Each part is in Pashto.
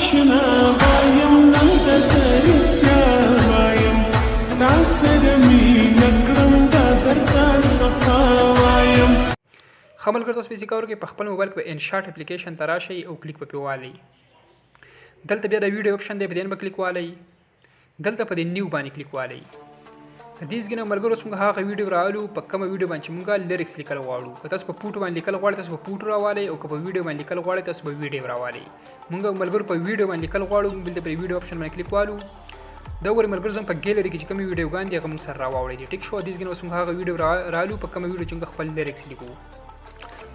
آشنا وایم نن درته رښتیا وایم تا سره مینه کړم دا درته صفا وایم. ښه ملګرو تاسو پیسې کار کوئ په خپل موبایل کې په انشاټ اپلیکیشن ته راشئ او کلیک په پې والئ. دلته بیا د ویډیو اپشن دی په دې به کلیک والئ. دلته په دې نیو باندې کلیک والئ. د دې ځګنه ملګرو اوس موږ هغه ویډیو راولو په کومه ویډیو باندې چې موږ لیریکس لیکل غواړو. که تاسو په پوټو باندې لیکل غواړئ تاسو په پوټو راوالئ او که په ویډیو باندې لیکل غواړئ تاسو په ویډیو راوالئ. موږ ملګرو په ویډیو باندې لیکل غواړو دلته په ویډیو اپشن باندې کلیک والو. دا وګورئ ملګرو زموږ په ګیلري کې چې کومې ویډیوګانې دي هغه موږ سره راواوړئ دي. ټیک شو. دې ځګنه اوس موږ هغه ویډیو رالو په کومه ویډیو چې موږ خپل لیریکس لیکو.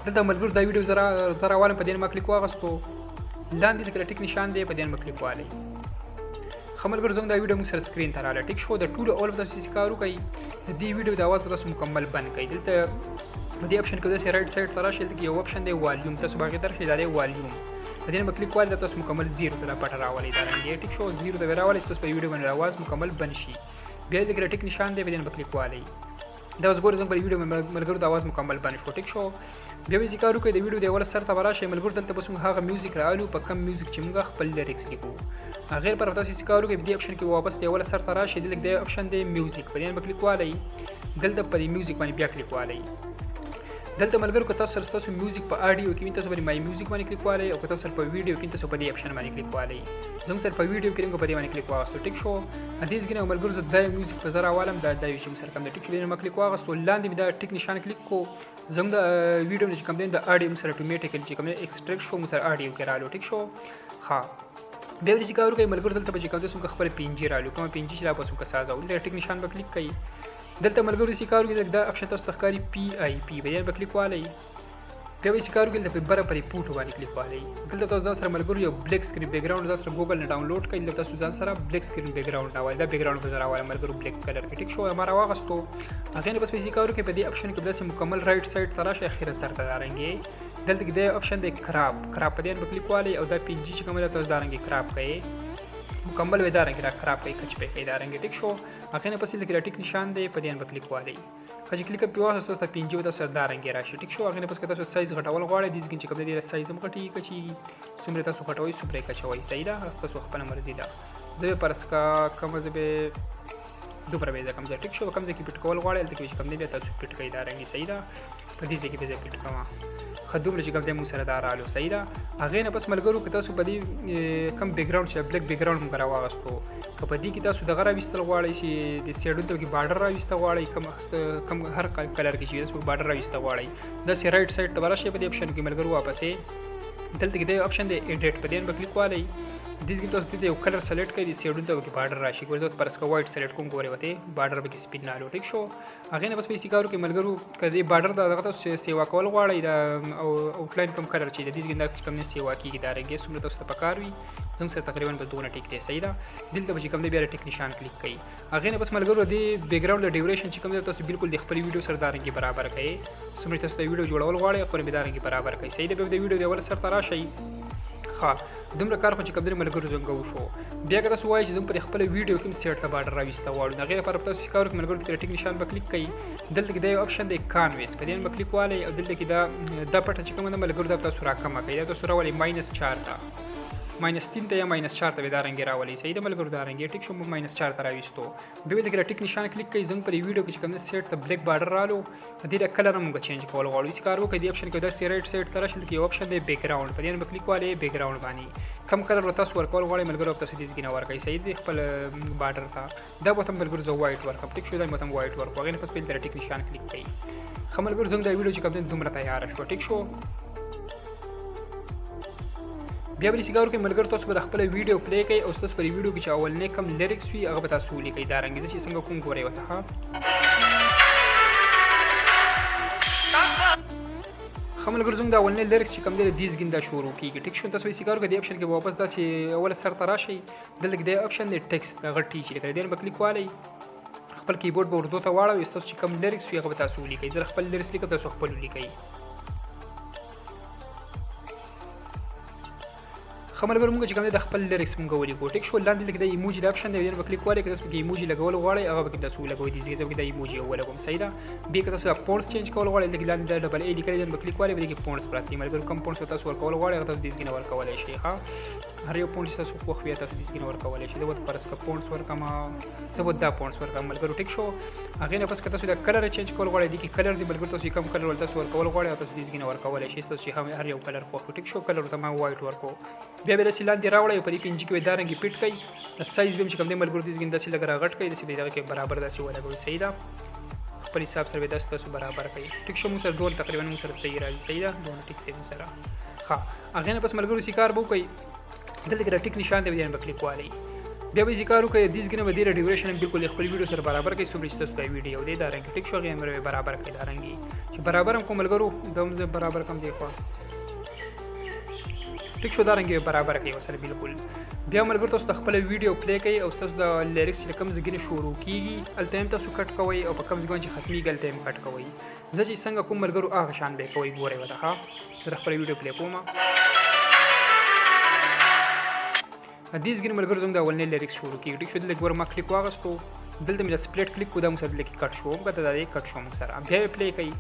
دلته ملګرو دا ویډیو زه راوالم په دې ما کلیک واغستو. لاندې د ټیک نشان دی په دې ما کلیک والئ. ښه ملګرو زموږ دا ویډیو موږ سره سکرین ته راغله. ټیک شو. د ټولو اول به تاسو کار وکړئ د دې ویډیو د اواز به تاسو مکمل بند کړئ. دلته په دې اپشن کې داسې رایټ سایډ ته راشئ دلته یو اپشن دی والیوم تاسو به هغې ته راشئ دا دی والیوم په دې به کلیک والئ دا تاسو مکمل زیرو ته دا پټه راولئ دا رنګ ټیک شو. زیرو ته به راولئ ستاسو په ویډیو باندې اواز مکمل بند شي. بیا دلته ټیک نشان دی په دې به کلیک والئ. دا اوس ګورئ زموږ په ویډیو ملګرو د اواز مکمل بند شو. ټیک شو. بیا به کار وکړئ د ویډیو د اول سر ته به راشئ ملګرو دلته به موږ هغه میوزیک راولو په کم میوزیک چې موږ خپل لیریکس لیکو. هغې لپاره به تاسو کار وکړئ په دې اپشن کې واپس د اول سر ته راشئ دلته د اپشن دی میوزیک په دې به کلیک والئ. دلته په دې میوزیک باندې بیا کلیک والئ. دلته ملګرو که تاسو سره ستاسو میوزیک په آډیو کې وي تاسو باندې مای میوزیک باندې کلیک والئ او که تاسو سره په ویډیو کې تاسو په دې اپشن باندې کلیک والئ. زموږ سره په ویډیو کې موږ په دې باندې کلیک واغستو. ټیک شو. دې ځګنه ملګرو زه دا میوزیک په زه راوالم دا یو چې موږ سره کوم دی. ټیک شو. دې ما کلیک واغستو. لاندې مې دا ټیک نشان کلیک کو. زموږ د ویډیو نه چې کوم دی د آډیو موږ سره اټومیټیکلی چې کوم دی ایکسټریکټ شو موږ سره آډیو کې رالو. ټیک شو. ښه بیا به کار وکړئ ملګرو دلته به چې کوم دی موږ خپل پي ان جي رالو کومه پي ان جي چې دا به موږ سازو دلته ټیک نشان به کلیک کړئ. دلته ملګرو چې کار وکړئ دا اپشن تاسو ته ښکاري پي آی پي به به کلیک والئ. بیا به کار وکړئ دلته بره پرې پوټو باندې کلیک والئ. دلته تاسو ځان سره ملګرو یو بلیک سکرین بیک ګراوند ځان سره ګوګل نه ډاونلوډ کړئ. دلته تاسو ځان سره بلیک سکرین بیک ګراوند راوالئ. دا بیک ګراوند به زه راوالم ملګرو بلیک کلر کې. ټیک شو. ما راواغستو. هغې نه بس به کار وکړئ په دې اپشن کې به داسې مکمل رایټ سایډ ته راشئ اخره سر ته دا رنګې دلته کې دا اپشن دی کراپ په دې به کلیک والئ او دا پي ان جي چې کومه ده تاسو دا رنګې کراپ کړئ مکمل به دا رنګې را خراب کړئ کچ پې کړئ دا رنګې. ټیک شو. هغې نه پس دلته ټیک نشان دی په دې به کلیک والئ. که چې کلیک پې واخلئ ستاسو ته پي ان جي به تاسو سره دا رنګې راشي. ټیک شو. هغې نه پس که تاسو سایز غټول غواړئ دې ځکه چې کوم دی سایز هم غټېږي که چې څومره تاسو غټوئ څومره یې کچوئ. صحیح ده. ستاسو خپله مرضي ده. زه به فرض کا کومه زه به دومره به کوم ځای. ټیک شو. کوم ځای کې پټ کول غواړئ هلته کې چې کوم دی بیا تاسو پټ کړئ دا رنګې. صحیح ده. په دې ځای کې به زه پټ کوم. ښه دومره چې کوم دی موږ سره دا رالو. صحیح ده. هغې نه پس ملګرو که تاسو په دې کم بیک ګراوند چې بلیک بیک ګراوند موږ راواغستو که په دې کې تاسو دغه راویستل غواړئ چې د سیډونو ته کې بارډر راویسته غواړئ کم هر کلر کې چې تاسو بارډر راویسته غواړئ داسې رایټ سایډ ته به راشئ په دې اپشن کې ملګرو واپسې دلته کې د اپشن دی ایډیټ په دې به کلیک والئ. دې کې تاسو دلته یو کلر سلیکټ کړئ د سیډونو ته به کې بارډر راشي. ګورئ زه فرض که وایټ سلیکټ کوم ګورئ ورته بارډر به کې سپین رالو. ټیک شو. هغې نه بس پیسې کار وکړئ ملګرو که دې بارډر دغه تاسو سیوا کول غواړئ د آوټلاین کوم کلر چې د دې ځای دا کوم نه سیوا کېږي دا رنګې څومره تاسو ته پکار وي زموږ سره تقریبا به دونه ټیک دی. صحیح ده. دلته به چې کوم دی بیا ټیک نشان کلیک کړئ. هغې نه بس ملګرو دې بیک ګراوند د ډیوریشن چې کوم دی تاسو بالکل د خپل ویډیو سره دا رنګې برابر کړئ. څومره تاسو ته ویډیو جوړول غواړئ خپل به دا رنګې برابر کړئ. صحیح ده. بیا د ویډیو د اول سر ته راشئ. ښه دومره کار خو چې کوم دی ملګرو زموږ وشو. بیا که تاسو وایئ چې زموږ په خپل ویډیو کې سیټ ته بارډر راویسته غواړو د هغې لپاره تاسو کار وکړئ ملګرو ټیک نشان به کلیک کړئ. دلته کې دا یو اپشن دی کانویس په دې به کلیک والئ او دلته کې دا پټه چې کومه ده ملګرو دا تاسو راکمه کړئ. دا تاسو راولئ -4 ته -3 ته یا -4 ته به دا رنګې راولئ. صحیح ده ملګرو دا رنګې. ټیک شو. موږ -4 ته راویستو. بیا دلته کې ټیک نشان کلیک کړئ. زموږ په ویډیو کې چې کوم دی سیټ ته بلیک بارډر رالو دې د کلر هم موږ چینج کول غواړو. هېڅ کار وکړئ دې اپشن کې داسې رایټ سایډ ته راشئ دلته یو اپشن دی بیک ګراوند په دې به کلیک والئ. بیک ګراوند باندې کم کلر به تاسو ورکول غواړئ ملګرو تاسو دې ځای نه ورکړئ. صحیح دی. خپل بارډر ته دا به هم ملګرو زه وایټ ورکړم. ټیک شو. دا به هم وایټ ورکړو. هغې نه پس دلته ټیک نشان کلیک کړئ. ښه ملګرو زموږ دا ویډیو چې کوم دی دومره تیاره شوه. ټیک شو. بیا به کار وکړئ ملګرو تاسو به د خپله ویډیو پلی کړئ او ستاسو په دې ویډیو کې چې اولنی کم لیریکس وي هغه به تاسو ولیکئ دا رنګې زه چې څنګه کوم ګورئ ورته. ښه ملګرو زموږ د اولنی لیریکس چې کوم دی د دې ځګین دا شروع کېږي. ټیک شو. تاسو کار وکړئ دې اپشن کې به واپس داسې اوله سر ته راشئ. دلته کې د اپشن دی ټیکسټ هغه ټي چې لیکلی دې به کلیک والئ. خپل کیبورډ به اردو ته واړوئ ستاسو چې کوم لیریکس وي هغه به تاسو ولیکئ. زه خپل لیریکس لیکم تاسو خپل ولیکئ. خملګر موږ چې کوم د خپل لیریکس موږ ولیکو ټیک شو لاندې لکه د ایموجي د اپشن دی ور کلیک وکړئ که تاسو کې ایموجي لګول غواړئ هغه به تاسو لګوي دي چې د ایموجي ولګوم صحیح ده به که تاسو فونټس چینج کول غواړئ لکه لاندې د ډبل ای لیکل دی کلیک وکړئ به کې فونټس پراته دي ملګرو کوم فونټس تاسو ورکول غواړئ هغه تاسو دې کې ور کولای شئ ها هر یو فونټ تاسو خو خو تاسو دې کې ور کولای شئ دا وت پرس کا فونټس ورکما زبر دا فونټس ورکما ملګرو ټیک شو هغه نه پس که تاسو د کلر چینج کول غواړئ د کې کلر دی ملګرو تاسو کوم کلر ول تاسو ورکول غواړئ تاسو دې کې ور کولای شئ تاسو هر یو کلر خو ټیک شو کلر ته ما وایټ ورکو بیا به سیلان دی راوړی په دې پنځه کې دارنګ پیټ کړئ د سایز به چې کوم دی ملګرو دې څنګه داسې لګرا غټ کړئ داسې دغه کې برابر داسې ولګوي صحیح ده خپل حساب سره تاسو برابر کړئ ټیک شو موږ سره ډول تقریبا موږ سره صحیح راځي صحیح ده دوه ټیک دی موږ سره ها هغه نه پس ملګرو سیکار بو کوي دلته کې ټیک نشان دی باندې کلیک والی بیا به ذکر وکړئ د دې څنګه به د ډیوریشن بالکل خپل ویډیو سره برابر کړئ سو برسته سو ویډیو دی دا رنګ ټیک شو هغه مې برابر کړئ دا رنګ چې برابر کوم ملګرو دومره برابر کم دی خو ټیک شو دا رنګ برابر کړئ وسره بالکل بیا ملګرو تاسو د خپل ویډیو پلی کړئ او تاسو د لیریکس کوم ځګنه شروع کیږي التیم تاسو کټ کوئ او په کوم ځګون چې ختمي ګلتیم کټ کوئ زه چې څنګه کوم ملګرو هغه شان به کوئ ګورئ وته ها د خپل ویډیو پلی کوم دې ځګنه ملګرو زموږ د اولنې لیریکس شروع کیږي ټیک شو دلته ګور ما کلیک واغستو دلته مې سپلیټ کلیک کو دا مو سره لیک کټ شو غته دا کټ شو مو سره بیا پلی کړئ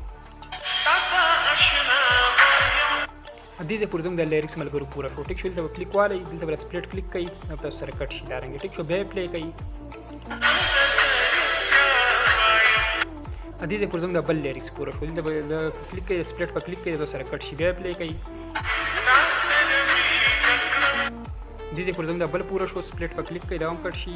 دې ځې پر زموږ د لیریکس ملګرو پورا شو ټیک شو دلته کلیک والی دلته بل سپلیټ کلیک کړئ نو تاسو سره کټ شي دا رنګ ټیک شو بیا پلی کړئ دې ځې پر زموږ د بل لیریکس پورا شو دلته کلیک کړئ سپلیټ په کلیک کړئ تاسو سره کټ شي بیا پلی کړئ دې ځې پر زموږ د بل پورا شو سپلیټ په کلیک کړئ دا هم کټ شي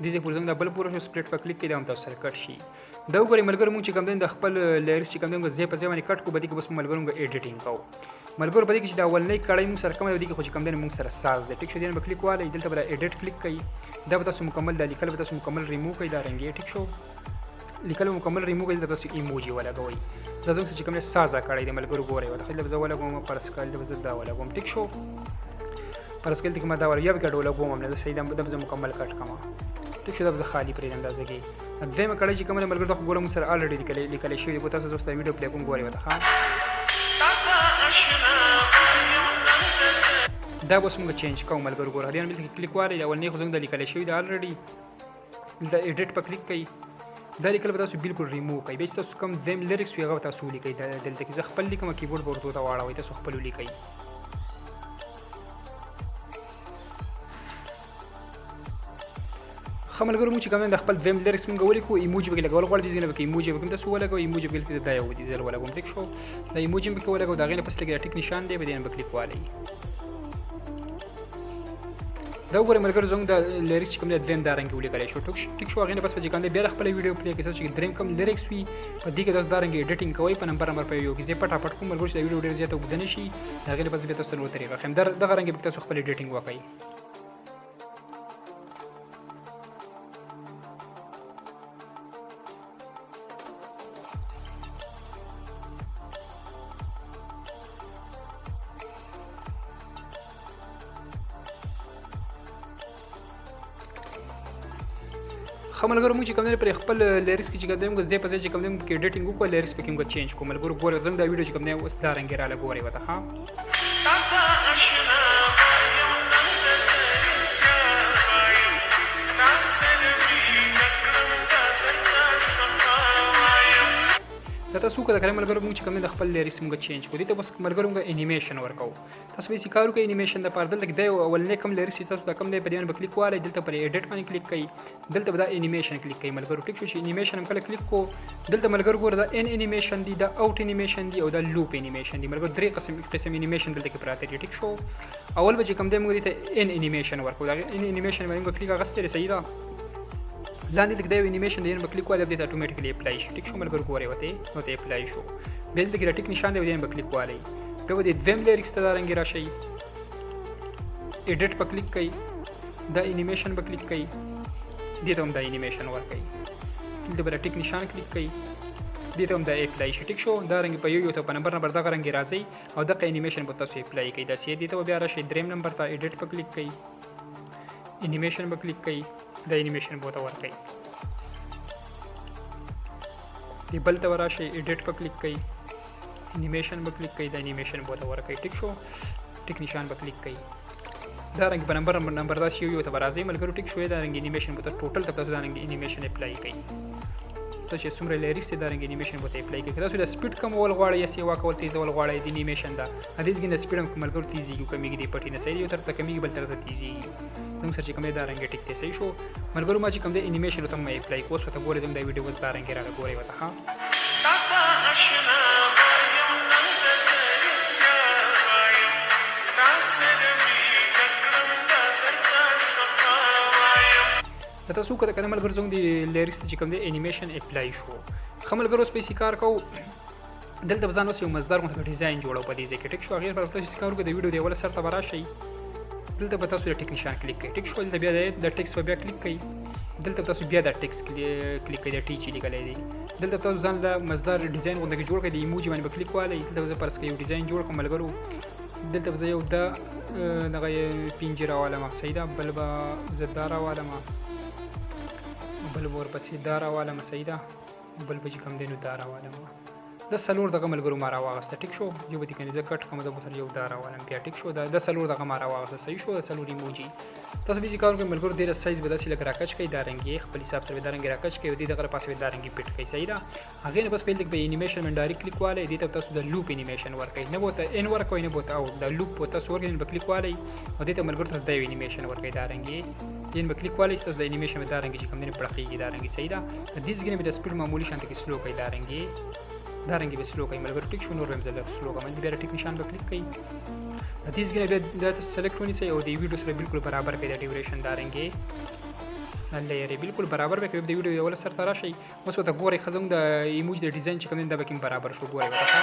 دې ځې پر زموږ د بل پورا شو سپلیټ په کلیک کړئ دا هم تاسو سره کټ شي دا وګورئ ملګرو موږ چې کوم د خپل لیریکس چې کوم د ځای په ځای باندې کټ کو بده کې بس ملګرو موږ ایډیټینګ کوو ملګرو بده کې چې دا اولنۍ کړای موږ سره کوم دی کې خو چې کوم دی موږ سره ساز دی ټیک شو دې په کلیک والی دلته بل ایډیټ کلیک کړئ دا به تاسو مکمل د لیکل به تاسو مکمل ریموو کړئ دا رنګ ټیک شو لیکل مکمل ریموو کړئ تاسو ایموجي ولګوئ دا زموږ چې کوم ساز کړای دی ملګرو ګورئ ولا خله به ولګوم پر سکل دا ولګوم ټیک شو پر سکل ته ما دا ور یو کې ډولګوم نه صحیح د مکمل کټ کما ټیک شو دا به خالی پرې اندازه کې دویمه کړای چې کوم ملګرو د ګورم سره الریډي لیکل شوی دی تاسو دوست ویډیو پلی کوم ګورئ وته ها دا اوس موږ چینج کوو ملګرو ګورئ هریان ملته کلیک واره دا ولنی خو څنګه د لیکل شوی دی الریډي دا ایډیټ په کلیک کړئ دا لیکل به تاسو بالکل ریموو کړئ به تاسو کوم دیم لیریکس وی هغه تاسو لیکئ دلته کې خپل لیکم کیبورډ ورته تا واړوي تاسو خپل لیکئ خملګرو موږ چې کوم د خپل ویم لیریکس موږ ولیکو ایموجي به لګول غواړي چې نه به ایموجي به کوم تاسو ولګو ایموجي به کې دا یو دي زر ولګوم ټیک شو دا ایموجي به ولګو دا غینه پس لګي ټیک نشان دی به دې به کلیک والی دا وګورئ ملګرو زموږ د لیریکس چې کوم د ویم دا رنګ ولیکل شو ټیک شو غینه پس په ځکه بیا خپل ویډیو پلی کې چې دریم کوم لیریکس وي په دې کې تاسو دا رنګ ایډیټینګ کوئ په نمبر په یو کې زه پټ کوم ملګرو چې ویډیو ډیر زیاته وګدنه شي دا غینه پس به تاسو نو طریقه خم دا رنګ به تاسو خپل ایډیټینګ وکړئ خملګرو موږ چې کوم پر خپل لیریکس کې چې کوم زه په ځای چې کوم کې ایډیټینګ وکړ لیریکس په کوم چینج کوم ملګرو ګورئ زموږ دا ویډیو چې کوم نه اوس دا رنګ را لګورئ وته ها دا تاسو کو دا کله ملګرو موږ چې کوم د خپل لیریکس موږ چینج کو دي ته بس ملګرو موږ انیمیشن ورکو تاسو به سکارو کې انیمیشن د پاره دلته د اولنې کوم لیریکس تاسو دا کوم دی په دې باندې کلیک والی دلته پر ایډیټ باندې کلیک کړئ دلته به دا انیمیشن کلیک کړئ ملګرو ټیک شو چې انیمیشن هم کله کلیک کو دلته ملګرو ګور دا ان انیمیشن دی دا اوټ انیمیشن دی او دا لوپ انیمیشن دی ملګرو درې قسم انیمیشن دلته کې پراته دي ټیک شو اول به چې کوم دی موږ دې ته ان انیمیشن ورکو دا ان انیمیشن باندې کلیک غستره صحیح ده لاندې د دې انیمیشن دی په کلیک والی د اتوماتیکلی اپلای شي ټیک شو ملګرو ګورئ وته نو ته اپلای شو بل د ټیک نشان دی په کلیک والی په دې دویم لیریکس ته رنګ راشي ایډیټ په کلیک کړئ دا انیمیشن په کلیک کړئ دې ته هم دا انیمیشن ورکړئ دلته بل ټیک نشان کلیک کړئ دې ته هم دا اپلای شي ټیک شو دا رنګ په یو ته په نمبر دا رنګ راځي او دا انیمیشن په تاسو اپلای کړئ دا سي دې ته بیا راشي دریم نمبر ته ایډیټ په کلیک کړئ انیمیشن په کلیک کړئ دا انیمیشن بوته ورکړئ دی بل ته وراشي ایډیټ په کلیک کړئ انیمیشن به کلیک کوي، د انیمیشن به ورته ورکوي. ټیک شو، ټیک نشان به کلیک کوي. دا رنګ په نمبر داسې یو ته به راځئ ملګرو. ټیک شوی، دا رنګ انیمیشن به ټوټل ته تاسو دا رنګ انیمیشن اپلای کوي. تاسو چې څومره لیریکس دا رنګ انیمیشن به اپلای کوي. تاسو د سپیډ کمول غواړئ یا سیوا کول تیزول غواړئ د انیمیشن دا هدیز کې د سپیډ هم ملګرو تیزیږي کمیږي د پټی نه صحیح یو تر ته کمیږي بل تر ته تیزیږي. زموږ سره چې کوم دی دا رنګ ټیک دی صحیح شو ملګرو. ما چې کوم دی انیمیشن ورته مې اپلای کوو ورته ګورئ زموږ دا ویډیو اوس دا رنګ راغلی ګورئ ورته ښه. تاسو کته کنه ملګرو زموږ د لیریکس چې کوم دی انیمیشن اپلای شو. ښه ملګرو اوس پیسې کار کوو. دلته به ځان اوس یو مزدار غوندې ډیزاین جوړو په دې ځای کې. ټیک شو، هغې پر تاسو کار وکړئ د ویډیو د اوله سر ته به راشئ. دلته به تاسو د ټیک نشان کلیک کوئ. ټیک شو، دلته بیا د ټیکس به بیا کلیک کوئ. دلته تاسو بیا د ټیکس کلیک کوئ، د ټی چې لیکلی دی. دلته تاسو ځان د مزدار ډیزاین غوندې جوړ کړئ، د ایموجي باندې به کلیک والئ. دلته به زه فرض کړئ یو ډیزاین جوړ کړم ملګرو. دلته به زه یو دغه پنجې راوالم صحیح ده، بل به زه دا راوالم، بل به ورپسې دا راوالم صحیح ده، بل به چې کوم دی نو دا راوالم. د څلور دغه ملګرو ما راواغسته. ټیک شو، یو به دې کنې زه کټ کړم، زه به سره یو دا راوالم بیا. ټیک شو، د څلور دغه ما راواغسته صحیح شو، د څلور ایموجي. تاسو به چې کار وکړئ ملګرو ډېره سایز به داسې لږ راکچ کړئ، دا رنګ یې خپل حساب سره دا رنګ راکچ کړئ او دې دغه پاسې دا رنګ پټ کړئ صحیح ده. هغې نه بس پیل به انیمیشن باندې ډایرکټ کلیک والئ. دې ته تاسو د لوپ انیمیشن ورکوئ، نه به ورته ان ورکوئ نه به ورته اوټ. د لوپ به تاسو ورکوئ به کلیک والئ او دې ته ملګرو تاسو دا یو انیمیشن ورکوئ، دا رنګ یې دین به کلیک والئ. تاسو د انیمیشن به دا رنګ چې کوم دی پړقېږي دا رنګ صحیح ده. د دې ځای نه به د سپیډ معمولي شانته کې سلو کوئ، دا رنګ یې دا رنګ به سلو کوئ ملګرو. ټیک شو، نور به هم زه لږ سلو کوم. بیا د ټیک نشان به کلیک کوئ. د دې ځای نه بیا دا تاسو سلیکټ ونیسئ او د ویډیو سره بالکل برابر کړئ د ډیوریشن دا رنګ یې لییر بالکل برابر به کړئ. د ویډیو یوله سر ته راشئ. اوس ورته ګورئ ښه زموږ د ایموج د ډیزاین چې کوم دی دا به کوم برابر شو ګورئ ورته.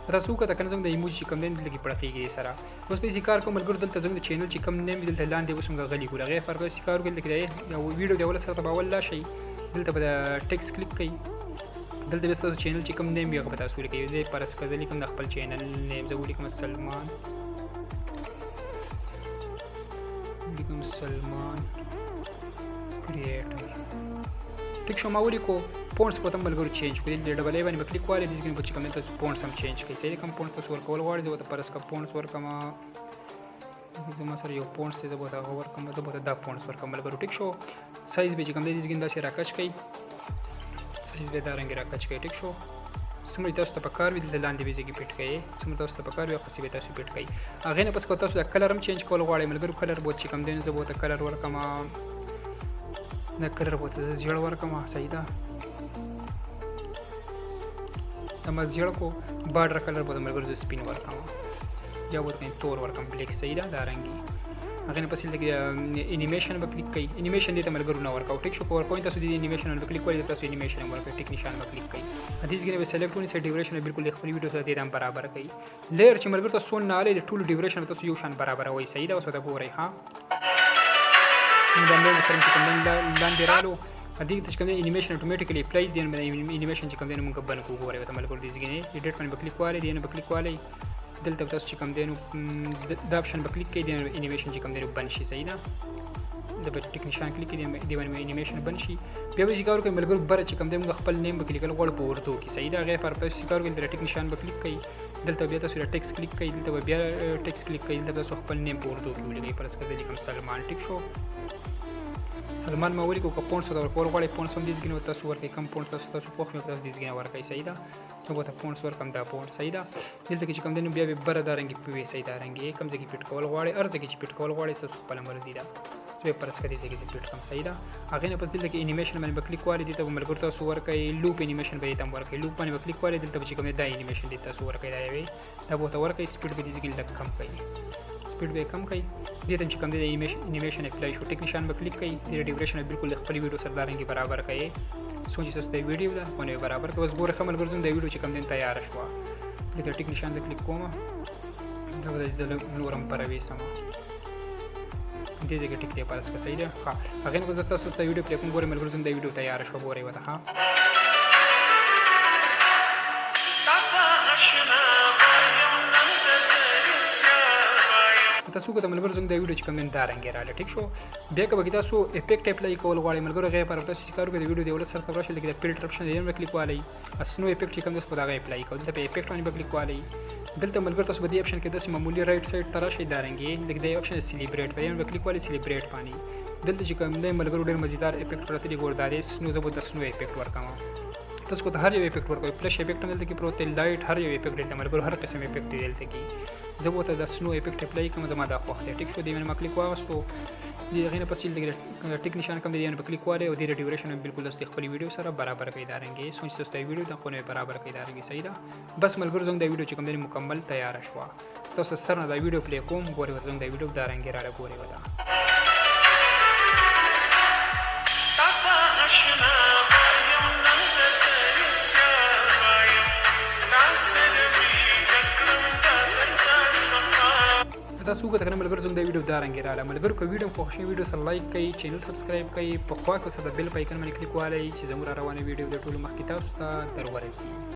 تاسو کته کنه زموږ د ایموجي چې کوم دی دلته کې پړقېږي سره. اوس به یې کار کوم ملګرو. دلته زموږ د چینل چې کوم نیم دلته لاندې اوس موږ غلي کړو. هغې فرق اوس کار وکړئ دلته د ویډیو د اوله سر ته به اول راشئ. دلته به د ټیکس کلیک کوئ. دلته به ستاسو چینل چې کوم نیم وي هغه به تاسو ولیکئ. زه یې فرض کړه زه لیکم د خپل چینل نیم، زه ولیکم سلمان کریئیټر. ټیک شو، ما ولیکو. پونټس به هم ملګرو چینج کړئ. د ډبل ای باندې به کلیک والئ. دې ځای به چې کوم دی تاسو پونټس هم چینج کړئ صحیح ده. کوم پونټس تاسو ورکول غواړئ زه ورته فرض کړه پونټس ورکړم. زما سره یو پونټس دی، زه به ورته هغه ورکړم، زه به ورته دا پونټس ورکړم ملګرو. ټیک شو، سایز به چې کوم دی دې ځای داسې راکچ کړئ، سایز به دا رنګ راکچ کړئ. ټیک شو، څومره تاسو ته پکار وي دلته لاندې به ځای کې پټ کړئ، څومره تاسو ته پکار وي هغسې به تاسو پټ کړئ. هغې نه پس که تاسو د کلر هم چینج کول غواړئ ملګرو، کلر به چې کوم دی زه به ورته کلر ورکړم، دا کلر به ورته زه زیړ ورکړم صحیح ده. دا ما زیړ کو. بارډر کلر به ملګرو زه سپین ورکړم یا ورته تور ورکړم بلیک صحیح ده دا رنګ. هغې نه پس دلته کې انیمیشن به کلیک کوئ. انیمیشن دې ته ملګرو نه ورکوو. ټیک شو، پاور پوینټ تاسو دې انیمیشن باندې کلیک کوئ، تاسو انیمیشن هم ورکوئ، ټیک نشان به کلیک کوئ. دې ځای کې به سلیکټ ونیسئ، ډیوریشن بالکل د خپل ویډیو سره دې هم برابر کوئ. لیر چې ملګرو تاسو څونه نهالی د ټولو ډیوریشن تاسو یو شان برابروئ صحیح ده. اوس ورته ګورئ ښه دا مثلا چې کوم لاندې رالو دې ته چې کوم دی انیمیشن اټومیټیکلی اپلای دی انیمیشن چې کوم دی موږ بند کړو. ګورئ ورته ملګرو دې ځای کې ایډیټ باندې به کلیک والئ، دې نه به کلیک والئ. دلته تاسو چې کوم دی نو دا اپشن به کلیک کړئ، د انیمیشن چې کوم دی بند شي صحیح ده. د به ټیک نشان کلیک کړئ، دې باندې انیمیشن بند شي. بیا به چې کار وکړئ ملګرو بره چې کوم دی موږ خپل نیم به کلیکل غواړو په اردو کې صحیح ده. هغې لپاره تاسو چې کار وکړئ د ټیک نشان به کلیک کړئ. دلته بیا تاسو د ټیکس کلیک کړئ، دلته به بیا ټیکس کلیک کړئ، دلته تاسو خپل نیم په اردو کې ولیکئ. فرض کړئ زه لیکم سلمان. ټیک شو، سلمان ما ولیکو. که پونټس ته ورکول غواړئ پونټس هم دې ځای نه تاسو ورکړئ، کوم پونټس تاسو خوښ وي تاسو دې ځای نه ورکړئ صحیح ده. زه به ورته پونټس ورکړم، دا پونټس صحیح ده. دلته کې چې کوم دی نو بیا به بره دا رنګ وي صحیح دا رنګ یې کوم ځای کې پټ کول غواړئ، هر ځای کې چې پټ کول غواړئ ستاسو خپله مرضي ده. زه به فرض کړه دې ځای کې پټ کړم صحیح ده. هغې نه پس دلته کې انیمیشن باندې به کلیک والئ، دې ته به ملګرو تاسو ورکړئ لوپ انیمیشن به یې ته هم ورکړئ. لوپ باندې به کلیک والئ، دلته به چې کوم دی دا انیمیشن دې تاسو ورکړئ، دا یوې دا به ورته ورکړئ. سپیډ به دې ځای کې لږ کم کړئ، سپیډ به یې کم کړئ. دې ته چې کوم دی د انیمیشن اپلای شو، ټیک نشان به کلیک کړئ. دې ډیوریشن بالکل د خپل ویډیو سره دا رنګ برابر کړئ. څومره چې تاسو د ویډیو ده ونه یې برابر کړئ. اوس ګوره ښه ملګرو زموږ د ویډیو چې کوم دی تیاره شوه. دلته ټیک نشان ته کلیک کوم، دا به زه نور هم پرویسم. دې ځای کې ټیک دی فرض کړه صحیح ده. ښه هغې نه به زه تاسو ته ویډیو پلی کوم. ګورئ ملګرو زموږ د ویډیو تیاره شوه، ګورئ ورته ښه. تاسو کو ته ملګرو زنګ دا ویډیو چې کوم دا رنګ رااله ټیک شو بیا که تاسو افیکټ اپلای کول غواړئ ملګرو غیر پر تاسو کار کوي د ویډیو دی ول سره تاسو لګي د فلټر اپشن دی کلیک والي اسنو افیکټ چې کوم تاسو دا اپلای کوئ دلته په افیکټ باندې کلیک والي دلته ملګرو تاسو به دی اپشن کې د معمولی رائټ سایډ طرف شي دا رنګ لګي د اپشن سلیبریټ باندې کلیک والي سلیبریټ باندې دلته چې کوم دی ملګرو ډېر مزیدار افیکټ ورته دی ګوردارې سنو زبردست سنو افیکټ ورکوم تاسو کو ته هر یو افیکټ ورکوي فلش افیکټ هم دلته کې پروت دی لایټ هر یو افیکټ دلته ملګرو هر قسم افیکټ دی دلته کې زه به ورته د سنو افیکټ اپلای کوم زما دا خوښ دی ټیک شو دی باندې ما کلیک واغستو د هغې نه پس چې د ټیک نشان کوم دی باندې په کلیک والی او د ډیوریشن بالکل د خپل ویډیو سره برابر کوي دا رنګ سوچ تاسو د ویډیو د خونه برابر کوي دا رنګ صحیح ده بس ملګرو زنګ د ویډیو چې کوم دی مکمل تیار شو تاسو سره دا ویډیو پلی کوم ګورئ زنګ د ویډیو دا رنګ راړه ګورئ ودا تاسو کو ته ملګرو زنګ د ویډیو دا رنګ رااله ملګرو کو ویډیو خوښ شي ویډیو سره لایک کړئ چینل سبسکرایب کړئ په خوا کې سره د بیل په آیکن باندې کلیک والئ چې زموږ روانه ویډیو د ټولو مخکې تاسو ته در ورسي